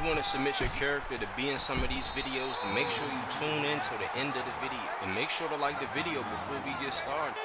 you want to submit your character to be in some of these videos, then make sure you tune in till the end of the video. And make sure to like the video before we get started.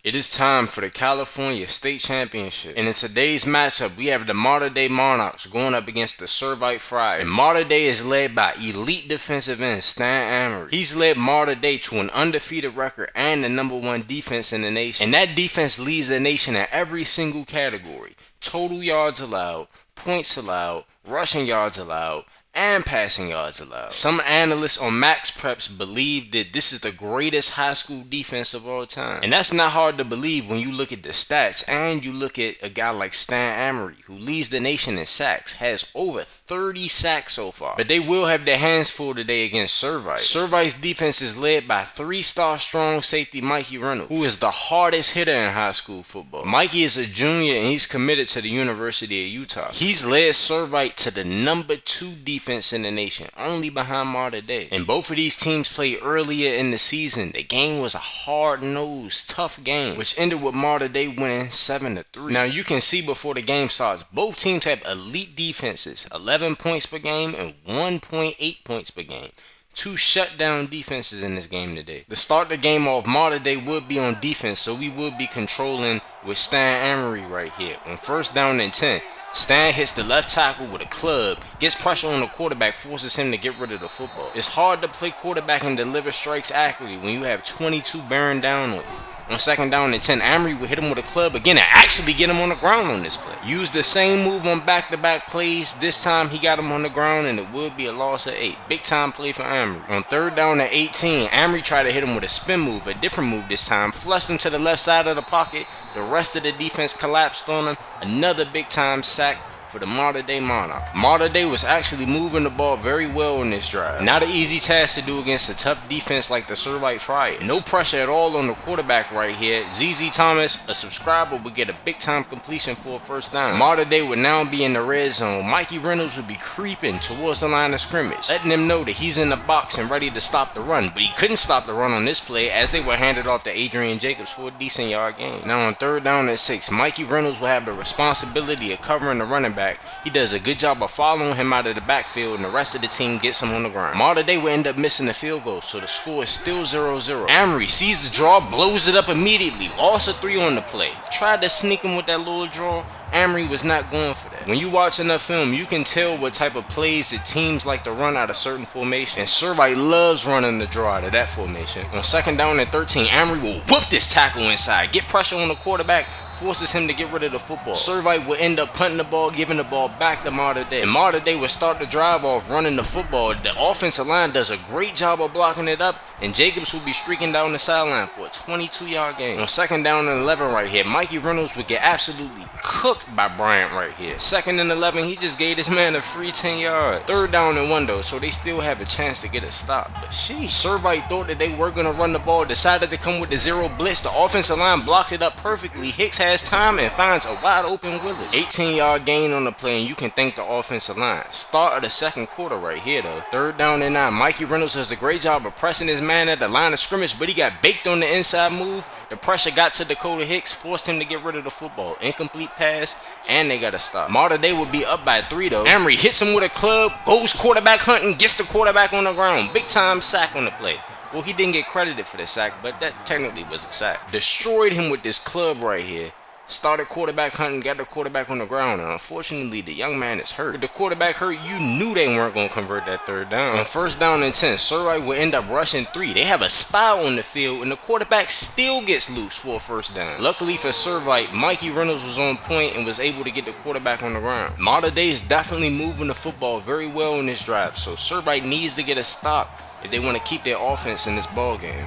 It is time for the California State Championship, and in today's matchup we have the Mater Dei Monarchs going up against the Servite Friars. And Mater Dei is led by elite defensive end Stan Amory. He's led Mater Dei to an undefeated record and the #1 defense in the nation, and that defense leads the nation in every single category: total yards allowed, points allowed, rushing yards allowed, and passing yards allowed. Some analysts on Max Preps believe that this is the greatest high school defense of all time. And that's not hard to believe when you look at the stats and you look at a guy like Stan Amory, who leads the nation in sacks, has over 30 sacks so far. But they will have their hands full today against Servite. Servite's defense is led by 3-star strong safety Mikey Reynolds, who is the hardest hitter in high school football. Mikey is a junior and he's committed to the University of Utah. He's led Servite to the #2 defense in the nation, only behind Mater Dei. And both of these teams played earlier in the season. The game was a hard-nosed, tough game, which ended with Mater Dei winning 7-3. Now you can see before the game starts, both teams have elite defenses, 11 points per game and 1.8 points per game. Two shutdown defenses in this game today. To start the game off, Mater Dei would be on defense, so we would be controlling with Stan Amory right here. On 1st down and 10, Stan hits the left tackle with a club, gets pressure on the quarterback, forces him to get rid of the football. It's hard to play quarterback and deliver strikes accurately when you have 22 bearing down on you. On 2nd down and 10, Amory would hit him with a club again and actually get him on the ground on this play. Used the same move on back-to-back plays. This time he got him on the ground and it would be a loss of 8. Big time play for Amory. On 3rd down and 18, Amory tried to hit him with a spin move, a different move this time. Flushed him to the left side of the pocket. The rest of the defense collapsed on him. Another big time sack for the Mater Dei Monarchs. Mater Dei was actually moving the ball very well in this drive. Not an easy task to do against a tough defense like the Servite Friars. No pressure at all on the quarterback right here. ZZ Thomas, a subscriber, would get a big time completion for a 1st down. Mater Dei would now be in the red zone. Mikey Reynolds would be creeping towards the line of scrimmage, letting them know that he's in the box and ready to stop the run. But he couldn't stop the run on this play as they were handed off to Adrian Jacobs for a decent yard gain. Now on 3rd down and 6, Mikey Reynolds will have the responsibility of covering the running back. He does a good job of following him out of the backfield, and the rest of the team gets him on the ground. Mater Dei will end up missing the field goal, so the score is still 0-0. Amory sees the draw, blows it up immediately. Lost a 3 on the play. Tried to sneak him with that little draw. Amory was not going for that. When you watch enough film, you can tell what type of plays that teams like to run out of certain formations. And Servite loves running the draw out of that formation. On 2nd down and 13, Amory will whoop this tackle inside, get pressure on the quarterback, forces him to get rid of the football. Servite will end up punting the ball, giving the ball back to Mater Dei. And Mater Dei will start the drive off running the football. The offensive line does a great job of blocking it up, and Jacobs will be streaking down the sideline for a 22-yard gain. On 2nd down and 11 right here, Mikey Reynolds would get absolutely cooked by Bryant right here. 2nd and 11, he just gave this man a free 10 yards. 3rd down and 1 though, so they still have a chance to get a stop. But sheesh, Servite thought that they were going to run the ball, decided to come with the 0 blitz. The offensive line blocked it up perfectly. Hicks has time and finds a wide open Willis. 18-yard gain on the play, and you can thank the offensive line. Start of the 2nd quarter right here though. 3rd down and 9. Mikey Reynolds does a great job of pressing his man at the line of scrimmage, but he got baked on the inside move. The pressure got to Dakota Hicks, forced him to get rid of the football. Incomplete pass, and they got to stop. Mater Dei would be up by 3 though. Amory hits him with a club, goes quarterback hunting, gets the quarterback on the ground. Big time sack on the play. Well, he didn't get credited for the sack, but that technically was a sack. Destroyed him with this club right here. Started quarterback hunting, got the quarterback on the ground, and unfortunately the young man is hurt. With the quarterback hurt, you knew they weren't going to convert that 3rd down. On 1st down and 10, Servite will end up rushing 3. They have a spy on the field, and the quarterback still gets loose for a 1st down. Luckily for Servite, Mikey Reynolds was on point and was able to get the quarterback on the ground. Mater Dei is definitely moving the football very well in this drive, so Servite needs to get a stop if they want to keep their offense in this ball game.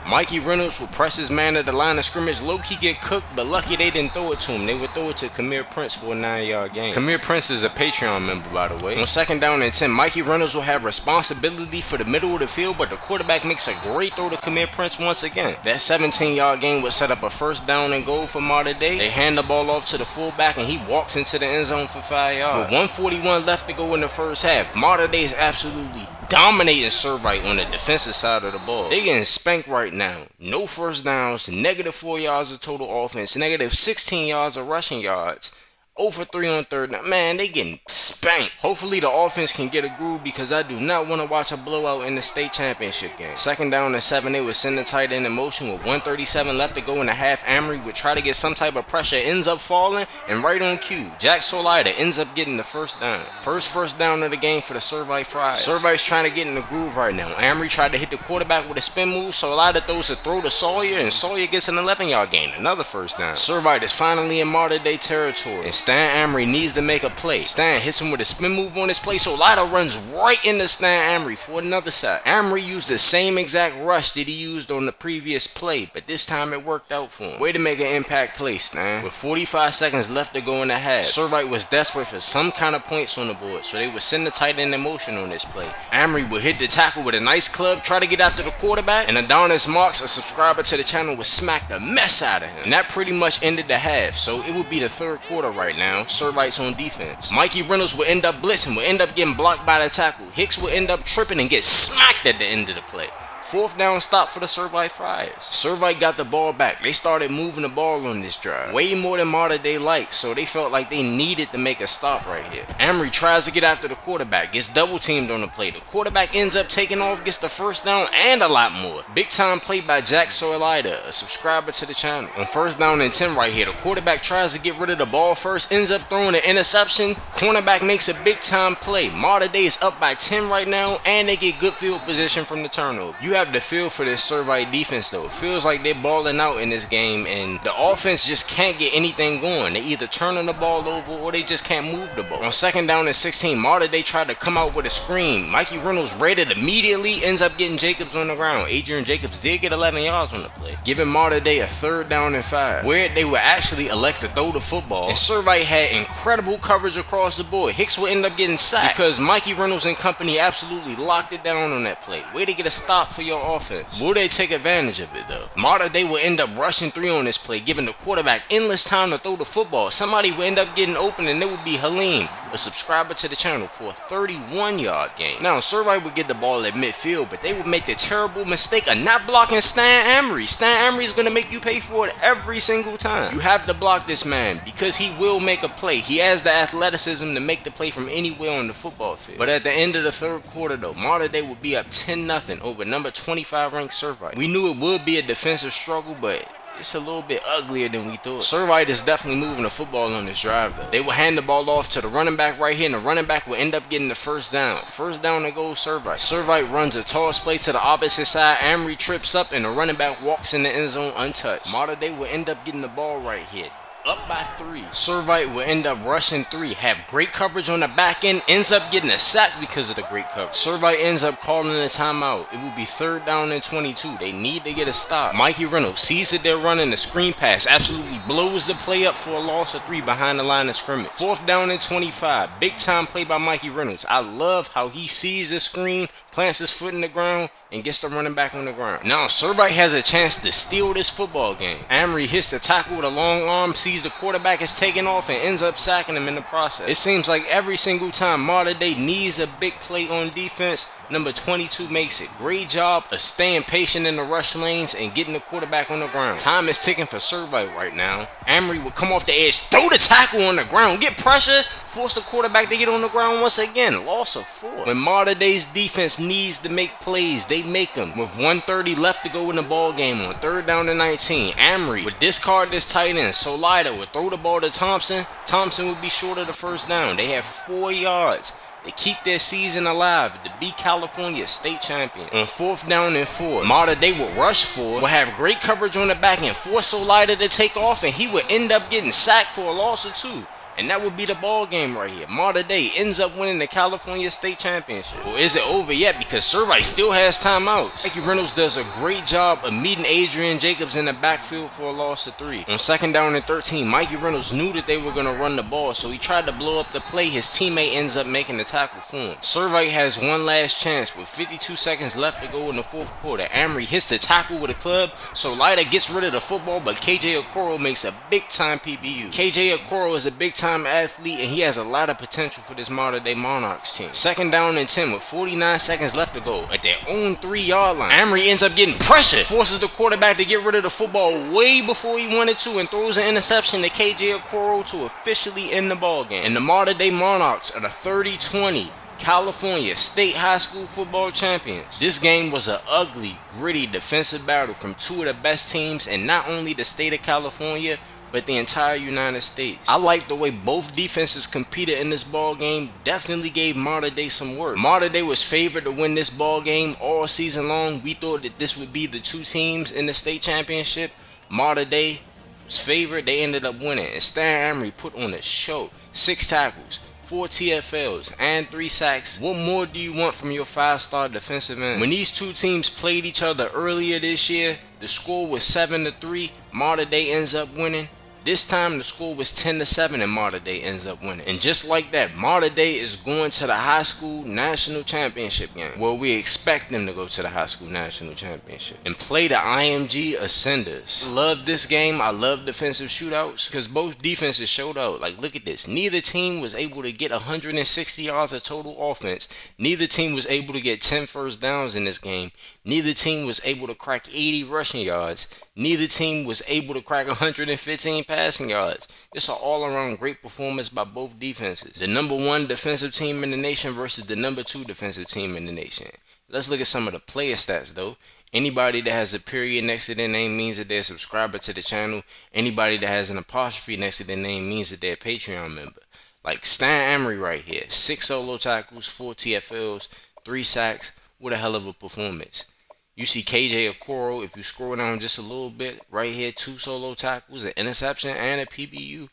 Mikey Reynolds would press his man at the line of scrimmage, low-key get cooked, but lucky they didn't throw it to him. They would throw it to Kamir Prince for a 9-yard gain. Kamir Prince is a Patreon member, by the way. On 2nd down and 10, Mikey Reynolds will have responsibility for the middle of the field, but the quarterback makes a great throw to Kamir Prince once again. That 17-yard gain would set up a 1st down and goal for Mater Dei. They hand the ball off to the fullback, and he walks into the end zone for 5 yards. With 1:41 left to go in the first half, Mater Dei is absolutely dominating Servite on the defensive side of the ball. They getting spanked right now. No first downs, -4 yards of total offense, -16 yards of rushing yards. 0 for 3 on 3rd down. Man, they getting spanked. Hopefully the offense can get a groove, because I do not want to watch a blowout in the state championship game. 2nd down and 7, they would send the tight end in motion with 1:37 left to go in the half. Amory would try to get some type of pressure, ends up falling, and right on cue, Jack Solida ends up getting the 1st down. First down of the game for the Servite Friars. Servite's trying to get in the groove right now. Amory tried to hit the quarterback with a spin move, Solida throws a throw to Sawyer, and Sawyer gets an 11-yard gain, another 1st down. Servite is finally in Mater Dei territory, and Stan Amory needs to make a play. Stan hits him with a spin move on his play, so Lida runs right into Stan Amory for another sack. Amory used the same exact rush that he used on the previous play, but this time it worked out for him. Way to make an impact play, Stan. With 45 seconds left to go in the half, Servite was desperate for some kind of points on the board, so they would send the tight end in motion on this play. Amory would hit the tackle with a nice club, try to get after the quarterback, and Adonis Marks, a subscriber to the channel, would smack the mess out of him. And that pretty much ended the half, so it would be the 3rd quarter right now. Servite's on defense. Mikey Reynolds would end up blitzing, would end up getting blocked by the tackle. Hicks would end up tripping and get smacked at the end of the play. 4th down stop for the Servite Friars. Servite got the ball back. They started moving the ball on this drive. Way more than Mater Dei liked, so they felt like they needed to make a stop right here. Amory tries to get after the quarterback, gets double teamed on the play. The quarterback ends up taking off, gets the 1st down and a lot more. Big time play by Jack Solida, a subscriber to the channel. On 1st down and 10 right here, the quarterback tries to get rid of the ball first, ends up throwing an interception. Cornerback makes a big time play. Mater Dei is up by 10 right now, and they get good field position from the turnover. You have the feel for this Servite defense though. It feels like they're balling out in this game, and the offense just can't get anything going. They either turning the ball over or they just can't move the ball. On 2nd down and 16, Mater Dei tried to come out with a screen. Mikey Reynolds read it immediately, ends up getting Jacobs on the ground. Adrian Jacobs did get 11 yards on the play, giving Mater Dei a 3rd down and 5, where they would actually elect to throw the football. And Servite had incredible coverage across the board. Hicks would end up getting sacked because Mikey Reynolds and company absolutely locked it down on that play. Way to get a stop for your offense. Will they take advantage of it though? Mater Dei will end up rushing 3 on this play, giving the quarterback endless time to throw the football. Somebody will end up getting open, and it would be Halim, a subscriber to the channel, for a 31-yard gain. Now Servite would get the ball at midfield, but they would make the terrible mistake of not blocking Stan Amory. Stan Amory is going to make you pay for it every single time. You have to block this man because he will make a play. He has the athleticism to make the play from anywhere on the football field. But at the end of the 3rd quarter though, Mater Dei would be up 10-0 over number 25 ranked Servite. We knew it would be a defensive struggle, but it's a little bit uglier than we thought. Servite is definitely moving the football on this drive though. They will hand the ball off to the running back right here, and the running back will end up getting the 1st down. 1st down to go Servite. Servite runs a toss play to the opposite side. Amory trips up, and the running back walks in the end zone untouched. Mater Dei will end up getting the ball right here. Up by 3. Servite will end up rushing 3, have great coverage on the back end, ends up getting a sack because of the great coverage. Servite ends up calling a timeout. It will be 3rd down and 22. They need to get a stop. Mikey Reynolds sees that they're running the screen pass, absolutely blows the play up for a loss of 3 behind the line of scrimmage. 4th down and 25. Big time play by Mikey Reynolds. I love how he sees the screen, plants his foot in the ground, and gets the running back on the ground. Now Servite has a chance to steal this football game. Amory hits the tackle with a long arm, sees the quarterback is taking off, and ends up sacking him in the process. It seems like every single time Mater Dei needs a big play on defense, number 22 makes it. Great job of staying patient in the rush lanes and getting the quarterback on the ground. Time is ticking for Servite right now. Amory will come off the edge, throw the tackle on the ground, get pressure, force the quarterback to get on the ground once again. Loss of 4. When Mater Dei's defense needs to make plays, they make them. With 1:30 left to go in the ball game on 3rd down and 19, Amory would discard this tight end. Solida would throw the ball to Thompson. Thompson would be short of the 1st down. They have 4 yards to keep their season alive, to be California state champion. On 4th down and 4, Mater Dei would rush 4, will have great coverage on the back end, force Solida to take off, and he would end up getting sacked for a loss of 2. And that would be the ball game right here. Mater Dei ends up winning the California State Championship. Well, is it over yet? Because Servite still has timeouts. Mikey Reynolds does a great job of meeting Adrian Jacobs in the backfield for a loss of 3. On 2nd down and 13, Mikey Reynolds knew that they were going to run the ball, so he tried to blow up the play. His teammate ends up making the tackle for him. Servite has one last chance with 52 seconds left to go in the 4th quarter. Amory hits the tackle with a club, so Lida gets rid of the football, but KJ Okoro makes a big-time PBU. KJ Okoro is a big-time athlete, and he has a lot of potential for this Mater Dei Monarchs team. 2nd down and 10 with 49 seconds left to go at their own 3-yard line. Amory ends up getting pressure, forces the quarterback to get rid of the football way before he wanted to, and throws an interception to KJ Okoro to officially end the ball game. And the Mater Dei Monarchs are the 30-20 California State High School Football Champions. This game was an ugly, gritty defensive battle from two of the best teams in not only the state of California, but the entire United States. I like the way both defenses competed in this ball game. Definitely gave Mater Dei some work. Mater Dei was favored to win this ball game all season long. We thought that this would be the two teams in the state championship. Mater Dei was favored. They ended up winning. And Stan Amory put on a show. 6 tackles, 4 TFLs, and 3 sacks. What more do you want from your 5-star defensive end? When these two teams played each other earlier this year, the score was 7-3. Mater Dei ends up winning. This time the score was 10-7 and Mater Dei ends up winning. And just like that, Mater Dei is going to the high school national championship game. Well, we expect them to go to the high school national championship and play the IMG Ascenders. Love this game. I love defensive shootouts because both defenses showed out. Like, look at this. Neither team was able to get 160 yards of total offense. Neither team was able to get 10 first downs in this game. Neither team was able to crack 80 rushing yards. Neither team was able to crack 115 passing yards. It's an all-around great performance by both defenses. The number 1 defensive team in the nation versus the number 2 defensive team in the nation. Let's look at some of the player stats though. Anybody that has a period next to their name means that they're a subscriber to the channel. Anybody that has an apostrophe next to their name means that they're a Patreon member. Like Stan Amory right here. 6 solo tackles, 4 TFLs, 3 sacks. What a hell of a performance. You see KJ Okoro, if you scroll down just a little bit, right here, 2 solo tackles, an interception, and a PBU.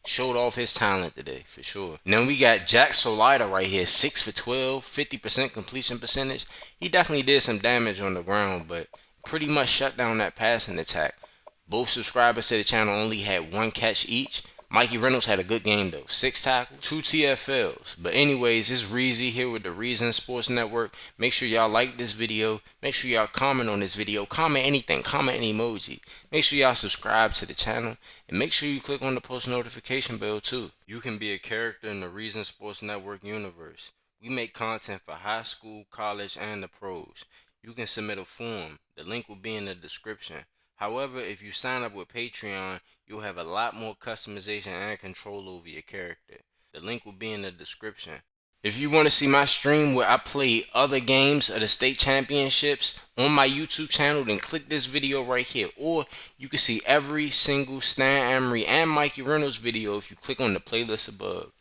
Showed off his talent today, for sure. Then we got Jack Solida right here, 6 for 12, 50% completion percentage. He definitely did some damage on the ground, but pretty much shut down that passing attack. Both subscribers to the channel only had 1 catch each. Mikey Reynolds had a good game though, 6 tackles, 2 TFLs. But anyways, it's Reezy here with the Reason Sports Network. Make sure y'all like this video. Make sure y'all comment on this video. Comment anything, comment an emoji. Make sure y'all subscribe to the channel. And make sure you click on the post notification bell too. You can be a character in the Reason Sports Network universe. We make content for high school, college, and the pros. You can submit a form. The link will be in the description. However, if you sign up with Patreon, you'll have a lot more customization and control over your character. The link will be in the description. If you want to see my stream where I play other games of the state championships on my YouTube channel, then click this video right here. Or you can see every single Stan Amory and Mikey Reynolds video if you click on the playlist above.